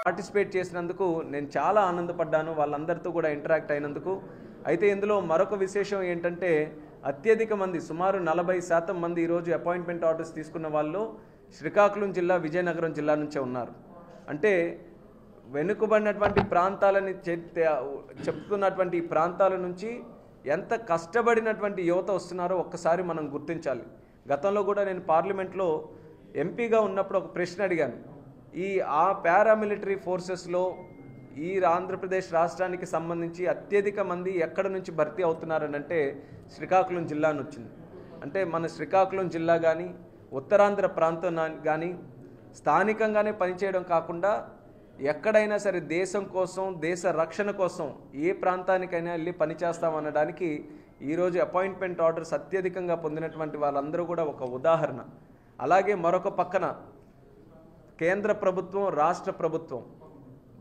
Participate చేసినందుకు నేను చాలా ఆనందపడ్డాను, వాళ్ళందరితో కూడా ఇంటరాక్ట్ అయినందుకు. అయితే ఇందులో మరొక విశేషం ఏంటంటే అత్యధిక మంది సుమారు 40% మంది ఈరోజు అపాయింట్మెంట్ ఆర్డర్స్ తీసుకున్న వాళ్ళు శ్రీకాకుళం జిల్లా, విజయనగరం జిల్లా నుంచే ఉన్నారు. అంటే వెనుకబడినటువంటి ప్రాంతాలని చెప్తున్నటువంటి ప్రాంతాల నుంచి ఎంత కష్టపడినటువంటి యువత వస్తున్నారో ఒక్కసారి మనం గుర్తించాలి. గతంలో కూడా నేను పార్లమెంట్లో ఎంపీగా ఉన్నప్పుడు ఒక ప్రశ్న అడిగాను. ఆ పారామిలిటరీ ఫోర్సెస్లో ఈ ఆంధ్రప్రదేశ్ రాష్ట్రానికి సంబంధించి అత్యధిక మంది ఎక్కడ నుంచి భర్తీ అవుతున్నారని అంటే శ్రీకాకుళం జిల్లా అని వచ్చింది. అంటే మన శ్రీకాకుళం జిల్లా కానీ ఉత్తరాంధ్ర ప్రాంతం కానీ స్థానికంగానే పనిచేయడం కాకుండా ఎక్కడైనా సరే దేశం కోసం, దేశ రక్షణ కోసం ఏ ప్రాంతానికైనా వెళ్ళి పనిచేస్తామనడానికి ఈరోజు అపాయింట్మెంట్ ఆర్డర్స్ అత్యధికంగా పొందినటువంటి వాళ్ళందరూ కూడా ఒక ఉదాహరణ. అలాగే మరొక పక్కన కేంద్ర ప్రభుత్వం, రాష్ట్ర ప్రభుత్వం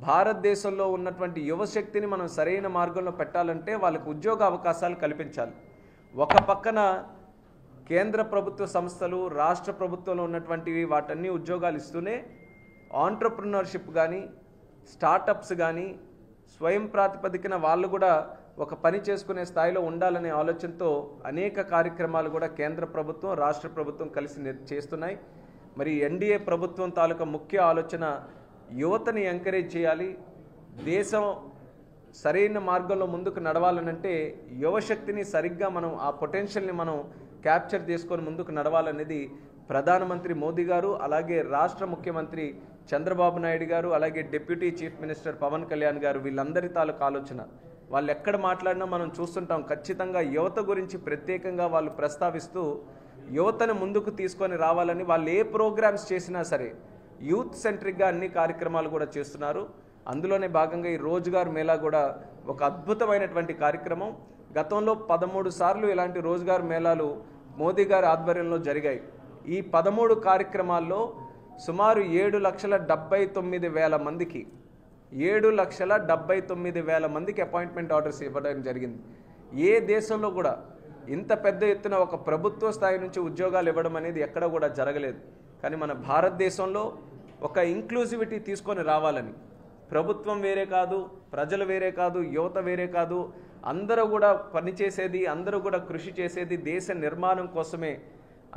భారతదేశంలో ఉన్నటువంటి యువశక్తిని మనం సరైన మార్గంలో పెట్టాలంటే వాళ్ళకు ఉద్యోగ అవకాశాలు కల్పించాలి. ఒక పక్కన కేంద్ర ప్రభుత్వ సంస్థలు, రాష్ట్ర ప్రభుత్వంలో ఉన్నటువంటివి వాటన్ని ఉద్యోగాలు ఇస్తూనే ఆంట్రప్రినర్షిప్ కానీ, స్టార్టప్స్ కానీ స్వయం ప్రాతిపదికన వాళ్ళు కూడా ఒక పని చేసుకునే స్థాయిలో ఉండాలనే ఆలోచనతో అనేక కార్యక్రమాలు కూడా కేంద్ర ప్రభుత్వం, రాష్ట్ర ప్రభుత్వం కలిసి చేస్తున్నాయి. మరి ఎన్డీఏ ప్రభుత్వం తాలూకా ముఖ్య ఆలోచన యువతని ఎంకరేజ్ చేయాలి. దేశం సరైన మార్గంలో ముందుకు నడవాలనంటే యువశక్తిని సరిగ్గా మనం ఆ పొటెన్షియల్ని మనం క్యాప్చర్ చేసుకొని ముందుకు నడవాలనేది ప్రధానమంత్రి మోదీ గారు, అలాగే రాష్ట్ర ముఖ్యమంత్రి చంద్రబాబు నాయుడు గారు, అలాగే deputy chief minister Pawan Kalyan garu వీళ్ళందరి తాలూకు ఆలోచన. వాళ్ళు ఎక్కడ మాట్లాడినా మనం చూస్తుంటాం, ఖచ్చితంగా యువత గురించి ప్రత్యేకంగా వాళ్ళు ప్రస్తావిస్తూ యువతను ముందుకు తీసుకొని రావాలని వాళ్ళు ఏ ప్రోగ్రామ్స్ చేసినా సరే యూత్ సెంట్రిక్గా అన్ని కార్యక్రమాలు కూడా చేస్తున్నారు. అందులోనే భాగంగా ఈ రోజ్గార్ మేళా కూడా ఒక అద్భుతమైనటువంటి కార్యక్రమం. గతంలో 13 సార్లు ఇలాంటి రోజ్గార్ మేళాలు మోదీ గారి ఆధ్వర్యంలో జరిగాయి. ఈ 13 కార్యక్రమాల్లో సుమారు 7,79,000 మందికి 7,79,000 మందికి అపాయింట్మెంట్ ఆర్డర్స్ ఇవ్వడం జరిగింది. ఏ దేశంలో కూడా ఇంత పెద్ద ఎత్తున ఒక ప్రభుత్వ స్థాయి నుంచి ఉద్యోగాలు ఇవ్వడం అనేది ఎక్కడ కూడా జరగలేదు. కానీ మన భారతదేశంలో ఒక ఇంక్లూజివిటీ తీసుకొని రావాలని, ప్రభుత్వం వేరే కాదు, ప్రజలు వేరే కాదు, యువత వేరే కాదు, అందరూ కూడా పనిచేసేది, అందరూ కూడా కృషి చేసేది దేశ నిర్మాణం కోసమే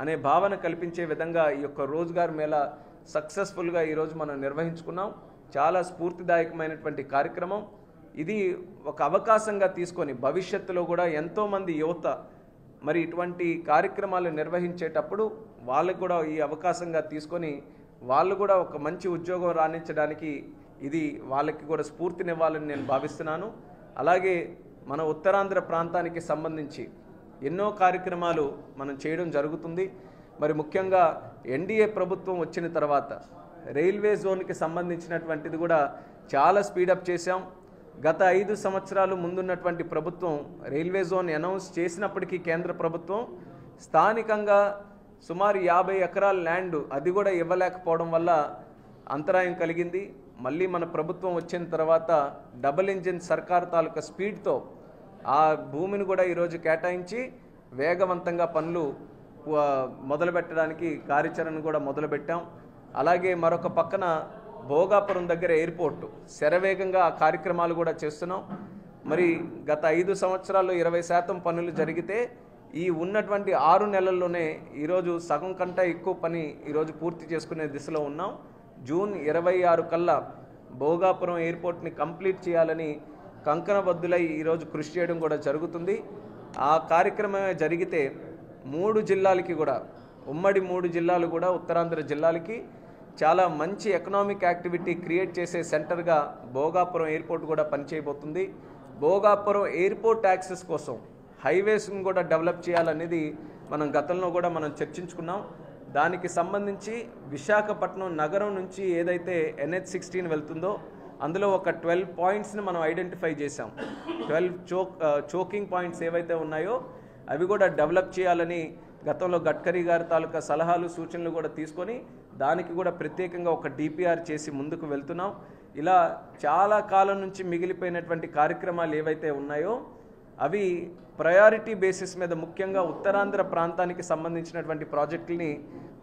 అనే భావన కల్పించే విధంగా ఈ యొక్క రోజ్గార్ మేళా సక్సెస్ఫుల్గా ఈరోజు మనం నిర్వహించుకున్నాం. చాలా స్ఫూర్తిదాయకమైనటువంటి కార్యక్రమం ఇది. ఒక అవకాశంగా తీసుకొని భవిష్యత్తులో కూడా ఎంతోమంది యువత మరి ఇటువంటి కార్యక్రమాలు నిర్వహించేటప్పుడు వాళ్ళకు కూడా ఈ అవకాశంగా తీసుకొని వాళ్ళు కూడా ఒక మంచి ఉద్యోగం రాణించడానికి ఇది వాళ్ళకి కూడా స్ఫూర్తినివ్వాలని నేను భావిస్తున్నాను. అలాగే మన ఉత్తరాంధ్ర ప్రాంతానికి సంబంధించి ఎన్నో కార్యక్రమాలు మనం చేయడం జరుగుతుంది. మరి ముఖ్యంగా ఎన్డీఏ ప్రభుత్వం వచ్చిన తర్వాత రైల్వే జోన్కి సంబంధించినటువంటిది కూడా చాలా స్పీడప్ చేశాం. గత 5 సంవత్సరాలు ముందున్నటువంటి ప్రభుత్వం రైల్వే జోన్ అనౌన్స్ చేసినప్పటికీ కేంద్ర ప్రభుత్వం స్థానికంగా సుమారు 50 ఎకరాల ల్యాండ్ అది కూడా ఇవ్వలేకపోవడం వల్ల అంతరాయం కలిగింది. మళ్ళీ మన ప్రభుత్వం వచ్చిన తర్వాత డబుల్ ఇంజిన్ సర్కార్ తాలూకా స్పీడ్తో ఆ భూమిని కూడా ఈరోజు కేటాయించి వేగవంతంగా పనులు మొదలుపెట్టడానికి కార్యాచరణ కూడా మొదలుపెట్టాం. అలాగే మరొక పక్కన భోగాపురం దగ్గర ఎయిర్పోర్టు శరవేగంగా ఆ కార్యక్రమాలు కూడా చేస్తున్నాం. మరి గత 5 సంవత్సరాల్లో 20% పనులు జరిగితే ఈ ఉన్నటువంటి 6 నెలల్లోనే ఈరోజు సగం కంటే ఎక్కువ పని ఈరోజు పూర్తి చేసుకునే దిశలో ఉన్నాం. జూన్ 26 కల్లా భోగాపురం ఎయిర్పోర్ట్ని కంప్లీట్ చేయాలని కంకణబద్దులై ఈరోజు కృషి చేయడం కూడా జరుగుతుంది. ఆ కార్యక్రమమే జరిగితే 3 జిల్లాలకి కూడా, ఉమ్మడి 3 జిల్లాలు కూడా ఉత్తరాంధ్ర జిల్లాలకి చాలా మంచి ఎకనామిక్ యాక్టివిటీ క్రియేట్ చేసే సెంటర్గా భోగాపురం ఎయిర్పోర్ట్ కూడా పనిచేయబోతుంది. భోగాపురం ఎయిర్పోర్ట్ యాక్సెస్ కోసం హైవేస్ని కూడా డెవలప్ చేయాలనేది మనం గతంలో కూడా మనం చర్చించుకున్నాం. దానికి సంబంధించి విశాఖపట్నం నగరం నుంచి ఏదైతే NH16 వెళ్తుందో అందులో ఒక 12 పాయింట్స్ని మనం ఐడెంటిఫై చేసాం. 12 చోకింగ్ పాయింట్స్ ఏవైతే ఉన్నాయో అవి కూడా డెవలప్ చేయాలని గతంలో గడ్కరీ గారి తాలూకా సలహాలు, సూచనలు కూడా తీసుకొని దానికి కూడా ప్రత్యేకంగా ఒక DPR చేసి ముందుకు వెళ్తున్నాం. ఇలా చాలా కాలం నుంచి మిగిలిపోయినటువంటి కార్యక్రమాలు ఏవైతే ఉన్నాయో అవి ప్రయారిటీ బేసిస్ మీద ముఖ్యంగా ఉత్తరాంధ్ర ప్రాంతానికి సంబంధించినటువంటి ప్రాజెక్టుల్ని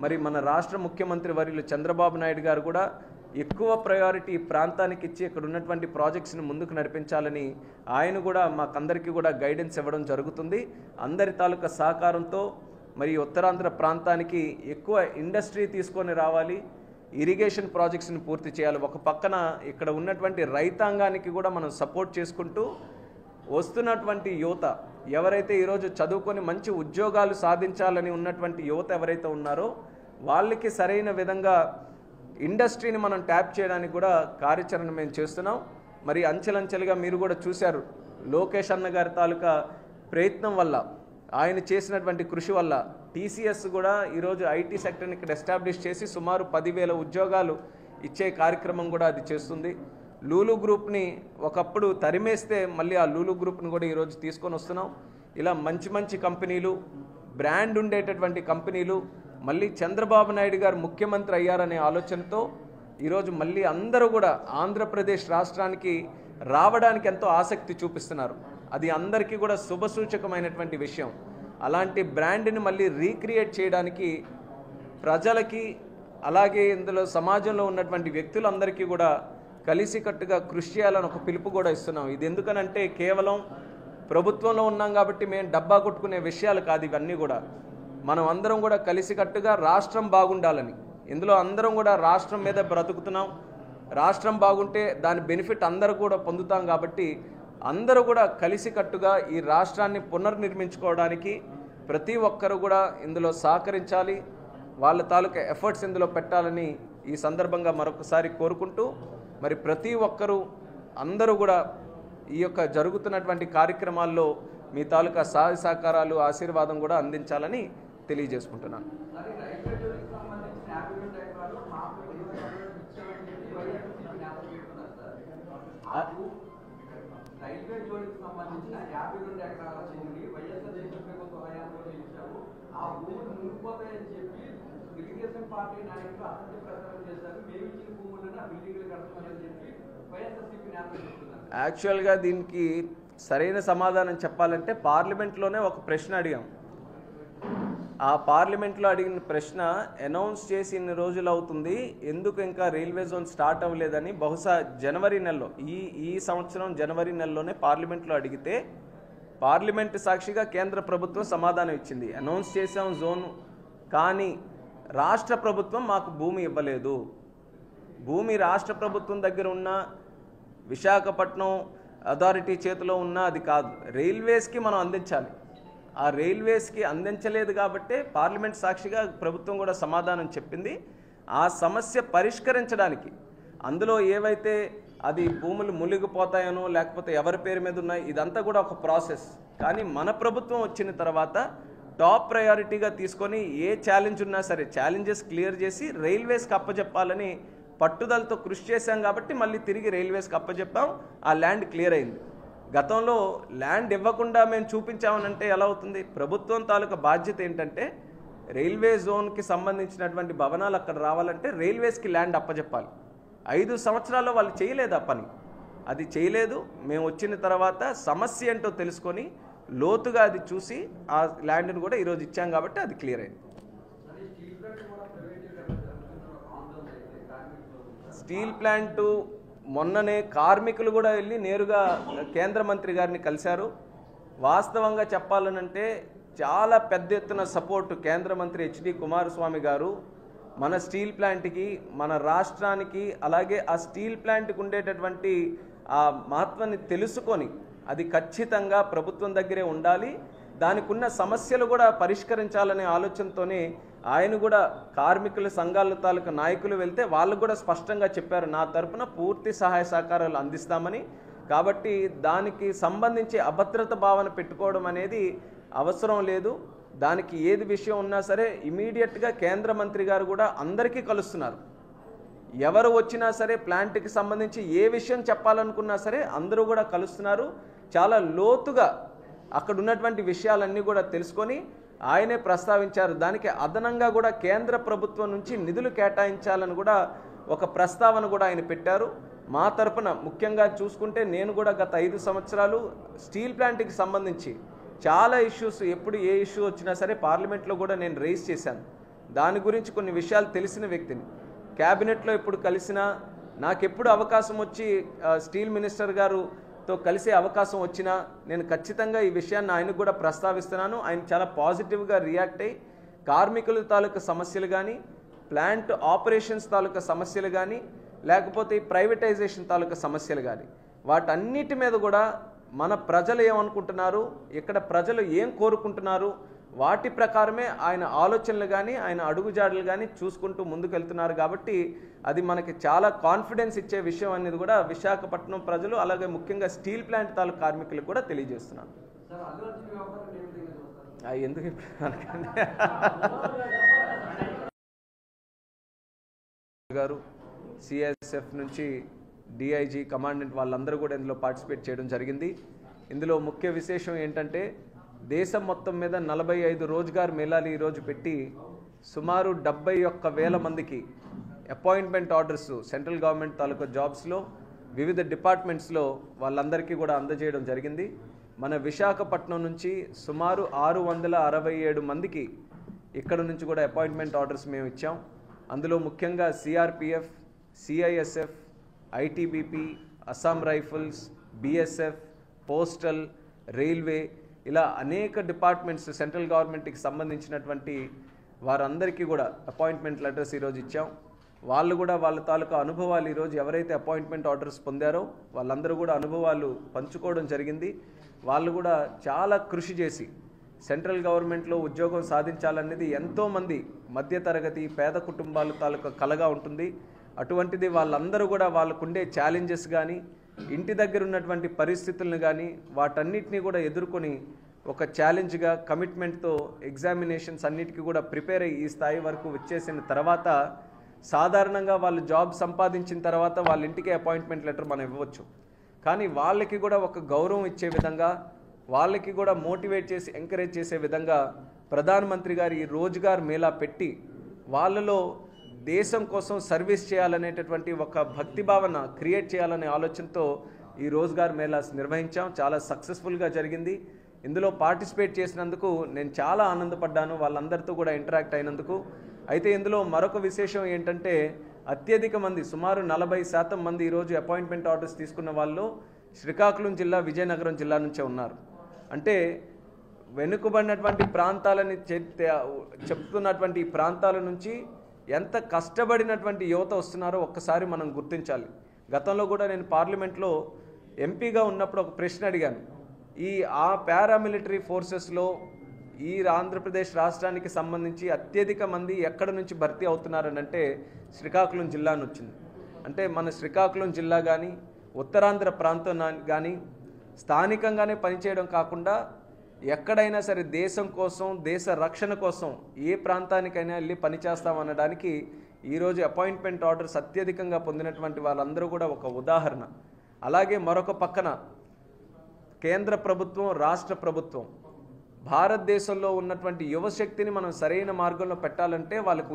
మరి మన రాష్ట్ర ముఖ్యమంత్రి వర్యులు చంద్రబాబు నాయుడు గారు కూడా ఎక్కువ ప్రయారిటీ ప్రాంతానికి ఇచ్చి ఇక్కడ ఉన్నటువంటి ప్రాజెక్ట్స్ని ముందుకు నడిపించాలని ఆయన కూడా మాకందరికీ కూడా గైడెన్స్ ఇవ్వడం జరుగుతుంది. అందరి తాలూకా సహకారంతో మరి ఉత్తరాంధ్ర ప్రాంతానికి ఎక్కువ ఇండస్ట్రీ తీసుకొని రావాలి, ఇరిగేషన్ ప్రాజెక్ట్స్ని పూర్తి చేయాలి. ఒక పక్కన ఇక్కడ ఉన్నటువంటి రైతాంగానికి కూడా మనం సపోర్ట్ చేసుకుంటూ వస్తున్నటువంటి యువత ఎవరైతే ఈరోజు చదువుకొని మంచి ఉద్యోగాలు సాధించాలని ఉన్నటువంటి యువత ఎవరైతే ఉన్నారో వాళ్ళకి సరైన విధంగా ఇండస్ట్రీని మనం ట్యాప్ చేయడానికి కూడా కార్యాచరణ మేము చేస్తున్నాం. మరి అంచెలంచెలుగా మీరు కూడా చూశారు, లోకేష్ అన్న గారి తాలూకా ప్రయత్నం వల్ల, ఆయన చేసినటువంటి కృషి వల్ల టీసీఎస్ కూడా ఈరోజు ఐటీ సెక్టర్ని ఇక్కడ ఎస్టాబ్లిష్ చేసి సుమారు 10,000 ఉద్యోగాలు ఇచ్చే కార్యక్రమం కూడా అది చేస్తుంది. లూలు గ్రూప్ని ఒకప్పుడు తరిమేస్తే మళ్ళీ ఆ లూలు గ్రూప్ని కూడా ఈరోజు తీసుకొని వస్తున్నాం. ఇలా మంచి మంచి కంపెనీలు, బ్రాండ్ ఉండేటటువంటి కంపెనీలు, మళ్ళీ చంద్రబాబు నాయుడు గారు ముఖ్యమంత్రి అయ్యారనే ఆలోచనతో ఈరోజు మళ్ళీ అందరూ కూడా ఆంధ్రప్రదేశ్ రాష్ట్రానికి రావడానికి ఎంతో ఆసక్తి చూపిస్తున్నారు. అది అందరికీ కూడా శుభసూచకమైనటువంటి విషయం. అలాంటి బ్రాండ్ని మళ్ళీ రీక్రియేట్ చేయడానికి ప్రజలకి అలాగే ఇందులో సమాజంలో ఉన్నటువంటి వ్యక్తులందరికీ కూడా కలిసికట్టుగా కృషి చేయాలని ఒక పిలుపు కూడా ఇస్తున్నాం. ఇది ఎందుకనంటే కేవలం ప్రభుత్వంలో ఉన్నాం కాబట్టి మేము డబ్బా కొట్టుకునే విషయాలు కాదు ఇవన్నీ కూడా. మనం అందరం కూడా కలిసికట్టుగా రాష్ట్రం బాగుండాలని, ఇందులో అందరం కూడా రాష్ట్రం మీద బ్రతుకుతున్నాం, రాష్ట్రం బాగుంటే దాని బెనిఫిట్ అందరూ కూడా పొందుతాం. కాబట్టి అందరూ కూడా కలిసికట్టుగా ఈ రాష్ట్రాన్ని పునర్నిర్మించుకోవడానికి ప్రతి ఒక్కరు కూడా ఇందులో సహకరించాలి, వాళ్ళ తాలూకా ఎఫర్ట్స్ ఇందులో పెట్టాలని ఈ సందర్భంగా మరొకసారి కోరుకుంటూ, మరి ప్రతి ఒక్కరూ అందరూ కూడా ఈ యొక్క జరుగుతున్నటువంటి కార్యక్రమాల్లో మీ తాలూకా సహాయ సహకారాలు, ఆశీర్వాదం కూడా అందించాలని తెలియజేసుకుంటున్నాను. రైల్వే జోలికి సంబంధించిన 52 ఎకరాల చెంది వైఎస్ఆర్ దేశ ప్రభుత్వ హయాంలో ఇచ్చాము. ఆ భూములు మునిగిపోతాయని చెప్పి తెలుగుదేశం పార్టీ నాయకులు అసత్య ప్రచారం చేశారు. మేము ఇచ్చిన భూములను ఆ బిల్డింగ్లు కడతామని చెప్పి వైఎస్ఆర్సీపీ నేతలు చెప్తున్నారు. యాక్చువల్గా దీనికి సరైన సమాధానం చెప్పాలంటే పార్లమెంట్లోనే ఒక ప్రశ్న అడిగాం. ఆ పార్లమెంట్లో అడిగిన ప్రశ్న అనౌన్స్ చేసి ఇన్ని రోజులు అవుతుంది, ఎందుకు ఇంకా రైల్వే జోన్ స్టార్ట్ అవ్వలేదని బహుశా జనవరి నెలలో ఈ సంవత్సరం జనవరి నెలలోనే పార్లమెంట్లో అడిగితే పార్లమెంట్ సాక్షిగా కేంద్ర ప్రభుత్వం సమాధానం ఇచ్చింది. అనౌన్స్ చేసాం జోన్, కానీ రాష్ట్ర ప్రభుత్వం మాకు భూమి ఇవ్వలేదు. భూమి రాష్ట్ర ప్రభుత్వం దగ్గర ఉన్న విశాఖపట్నం అథారిటీ చేతిలో ఉన్న అది కాదు, రైల్వేస్కి మనం అందించాలి. ఆ రైల్వేస్కి అందించలేదు కాబట్టే పార్లమెంట్ సాక్షిగా ప్రభుత్వం కూడా సమాధానం చెప్పింది. ఆ సమస్య పరిష్కరించడానికి అందులో ఏవైతే అది భూములు మునిగిపోతాయనో లేకపోతే ఎవరి పేరు మీద ఉన్నాయి, ఇదంతా కూడా ఒక ప్రాసెస్. కానీ మన ప్రభుత్వం వచ్చిన తర్వాత టాప్ ప్రయారిటీగా తీసుకొని ఏ ఛాలెంజ్ ఉన్నా సరే ఛాలెంజెస్ క్లియర్ చేసి రైల్వేస్కి అప్పచెప్పాలని పట్టుదలతో కృషి చేశాం. కాబట్టి మళ్ళీ తిరిగి రైల్వేస్కి అప్పచెప్పాం, ఆ ల్యాండ్ క్లియర్ అయింది. గతంలో ల్యాండ్ ఇవ్వకుండా మేము చూపించామనంటే ఎలా అవుతుంది? ప్రభుత్వం తాలూకా బాధ్యత ఏంటంటే రైల్వే జోన్కి సంబంధించినటువంటి భవనాలు అక్కడ రావాలంటే రైల్వేస్కి ల్యాండ్ అప్పచెప్పాలి. 5 సంవత్సరాల్లో వాళ్ళు చేయలేదు ఆ పని, అది చేయలేదు. మేము వచ్చిన తర్వాత సమస్య ఏంటో తెలుసుకొని లోతుగా అది చూసి ఆ ల్యాండ్ని కూడా ఈరోజు ఇచ్చాం కాబట్టి అది క్లియర్ అయింది. స్టీల్ ప్లాంటు మొన్ననే కార్మికులు కూడా వెళ్ళి నేరుగా కేంద్ర మంత్రి గారిని కలిశారు. వాస్తవంగా చెప్పాలనంటే చాలా పెద్ద ఎత్తున సపోర్టు కేంద్ర మంత్రి హెచ్డి కుమారస్వామి గారు మన స్టీల్ ప్లాంట్కి, మన రాష్ట్రానికి, అలాగే ఆ స్టీల్ ప్లాంట్కి ఉండేటటువంటి ఆ మహత్వాన్ని తెలుసుకొని అది ఖచ్చితంగా ప్రభుత్వం దగ్గరే ఉండాలి, దానికి ఉన్న సమస్యలు కూడా పరిష్కరించాలనే ఆలోచనతోనే ఆయన కూడా కార్మికుల సంఘాల తాలూకు నాయకులు వెళ్తే వాళ్ళు కూడా స్పష్టంగా చెప్పారు, నా తరపున పూర్తి సహాయ సహకారాలు అందిస్తామని. కాబట్టి దానికి సంబంధించి అభద్రత భావన పెట్టుకోవడం అనేది అవసరం లేదు. దానికి ఏది విషయం ఉన్నా సరే ఇమీడియట్గా కేంద్ర మంత్రి గారు కూడా అందరికీ కలుస్తున్నారు. ఎవరు వచ్చినా సరే ప్లాంట్కి సంబంధించి ఏ విషయం చెప్పాలనుకున్నా సరే అందరూ కూడా కలుస్తున్నారు. చాలా లోతుగా అక్కడ ఉన్నటువంటి విషయాలన్నీ కూడా తెలుసుకొని ఆయనే ప్రస్తావించారు. దానికి అదనంగా కూడా కేంద్ర ప్రభుత్వం నుంచి నిధులు కేటాయించాలని కూడా ఒక ప్రస్తావన కూడా ఆయన పెట్టారు. మా తరపున ముఖ్యంగా చూసుకుంటే నేను కూడా గత 5 సంవత్సరాలు స్టీల్ ప్లాంట్కి సంబంధించి చాలా ఇష్యూస్, ఎప్పుడు ఏ ఇష్యూ వచ్చినా సరే పార్లమెంట్లో కూడా నేను రైజ్ చేశాను. దాని గురించి కొన్ని విషయాలు తెలిసిన వ్యక్తిని. క్యాబినెట్లో ఎప్పుడు కలిసినా నాకెప్పుడు అవకాశం వచ్చి స్టీల్ మినిస్టర్ గారుతో కలిసే అవకాశం వచ్చినా నేను ఖచ్చితంగా ఈ విషయాన్ని ఆయనకు కూడా ప్రస్తావిస్తున్నాను. ఆయన చాలా పాజిటివ్గా రియాక్ట్ అయ్యి కార్మికుల తాలూకా సమస్యలు కానీ, ప్లాంట్ ఆపరేషన్స్ తాలూకా సమస్యలు కానీ, లేకపోతే ఈ ప్రైవేటైజేషన్ తాలూకా సమస్యలు కానీ, వాటన్నిటి మీద కూడా మన ప్రజలు ఏమనుకుంటున్నారు, ఇక్కడ ప్రజలు ఏం కోరుకుంటున్నారు, వాటి ప్రకారమే ఆయన ఆలోచనలు కానీ ఆయన అడుగుజాడలు కానీ చూసుకుంటూ ముందుకెళ్తున్నారు. కాబట్టి అది మనకి చాలా కాన్ఫిడెన్స్ ఇచ్చే విషయం అనేది కూడా విశాఖపట్నం ప్రజలు, అలాగే ముఖ్యంగా స్టీల్ ప్లాంట్ తాలూకా కార్మికులకు కూడా తెలియజేస్తున్నాను. సార్ అల్లు అర్జున్ వ్యవహారం ఏ విధంగా చూస్తారు? ఎందుకు ఇప్పుడు గారు సిఎస్ఎఫ్ నుంచి డిఐజీ కమాండెంట్ వాళ్ళందరూ కూడా ఇందులో పార్టిసిపేట్ చేయడం జరిగింది. ఇందులో ముఖ్య విశేషం ఏంటంటే దేశం మొత్తం మీద 45 రోజ్గార్ మేళాలు ఈరోజు పెట్టి సుమారు 71,000 మందికి అపాయింట్మెంట్ ఆర్డర్స్ సెంట్రల్ గవర్నమెంట్ తాలూకా జాబ్స్లో వివిధ డిపార్ట్మెంట్స్లో వాళ్ళందరికీ కూడా అందజేయడం జరిగింది. మన విశాఖపట్నం నుంచి సుమారు 667 మందికి ఇక్కడ నుంచి కూడా అపాయింట్మెంట్ ఆర్డర్స్ మేము ఇచ్చాం. అందులో ముఖ్యంగా CRPF, CISF, ITBP, Assam rifles, BSF, postal, railway, ఇలా అనేక డిపార్ట్మెంట్స్ సెంట్రల్ గవర్నమెంట్కి సంబంధించినటువంటి వారందరికీ కూడా అపాయింట్మెంట్ లెటర్స్ ఈరోజు ఇచ్చాం. వాళ్ళు కూడా వాళ్ళ తాలూకా అనుభవాలు ఈరోజు ఎవరైతే అపాయింట్మెంట్ ఆర్డర్స్ పొందారో వాళ్ళందరూ కూడా అనుభవాలు పంచుకోవడం జరిగింది. వాళ్ళు కూడా చాలా కృషి చేసి సెంట్రల్ గవర్నమెంట్లో ఉద్యోగం సాధించాలనేది ఎంతోమంది మధ్యతరగతి పేద కుటుంబాల తాలూకా కలగా ఉంటుంది. అటువంటిది వాళ్ళందరూ కూడా వాళ్ళకుండే ఛాలెంజెస్ కానీ, ఇంటి దగ్గర ఉన్నటువంటి పరిస్థితులను కానీ వాటన్నిటినీ కూడా ఎదుర్కొని ఒక ఛాలెంజ్గా కమిట్మెంట్తో ఎగ్జామినేషన్స్ అన్నిటికీ కూడా ప్రిపేర్ అయ్యి ఈ స్థాయి వరకు వచ్చేసిన తర్వాత సాధారణంగా వాళ్ళు జాబ్ సంపాదించిన తర్వాత వాళ్ళ ఇంటికి అపాయింట్మెంట్ లెటర్ మనం ఇవ్వచ్చు. కానీ వాళ్ళకి కూడా ఒక గౌరవం ఇచ్చే విధంగా, వాళ్ళకి కూడా మోటివేట్ చేసి ఎంకరేజ్ చేసే విధంగా ప్రధానమంత్రి గారు ఈ రోజ్గార్ మేళా పెట్టి వాళ్ళలో దేశం కోసం సర్వీస్ చేయాలనేటటువంటి ఒక భక్తి భావన క్రియేట్ చేయాలనే ఆలోచనతో ఈ రోజ్గార్ మేళాస్ నిర్వహించాం. చాలా సక్సెస్ఫుల్గా జరిగింది. ఇందులో పార్టిసిపేట్ చేసినందుకు నేను చాలా ఆనందపడ్డాను, వాళ్ళందరితో కూడా ఇంటరాక్ట్ అయినందుకు. అయితే ఇందులో మరొక విశేషం ఏంటంటే అత్యధిక మంది సుమారు 40% మంది ఈరోజు అపాయింట్మెంట్ ఆర్డర్స్ తీసుకున్న వాళ్ళు శ్రీకాకుళం జిల్లా, విజయనగరం జిల్లా నుంచే ఉన్నారు. అంటే వెనుకబడినటువంటి ప్రాంతాలని చెప్తున్నటువంటి ఈ ప్రాంతాల నుంచి ఎంత కష్టపడినటువంటి యువత వస్తున్నారో ఒక్కసారి మనం గుర్తించాలి. గతంలో కూడా నేను పార్లమెంట్లో ఎంపీగా ఉన్నప్పుడు ఒక ప్రశ్న అడిగాను. ఆ పారామిలిటరీ ఫోర్సెస్లో ఈ ఆంధ్రప్రదేశ్ రాష్ట్రానికి సంబంధించి అత్యధిక మంది ఎక్కడ నుంచి భర్తీ అవుతున్నారని అంటే శ్రీకాకుళం జిల్లా నుంచి వచ్చింది. అంటే మన శ్రీకాకుళం జిల్లా కానీ ఉత్తరాంధ్ర ప్రాంతం కానీ స్థానికంగానే పనిచేయడం కాకుండా ఎక్కడైనా సరే దేశం కోసం, దేశ రక్షణ కోసం ఏ ప్రాంతానికైనా వెళ్ళి పనిచేస్తామనడానికి ఈరోజు అపాయింట్మెంట్ ఆర్డర్స్ అత్యధికంగా పొందినటువంటి వాళ్ళందరూ కూడా ఒక ఉదాహరణ. అలాగే మరొక పక్కన కేంద్ర ప్రభుత్వం, రాష్ట్ర ప్రభుత్వం భారతదేశంలో ఉన్నటువంటి యువశక్తిని మనం సరైన మార్గంలో పెట్టాలంటే వాళ్ళకు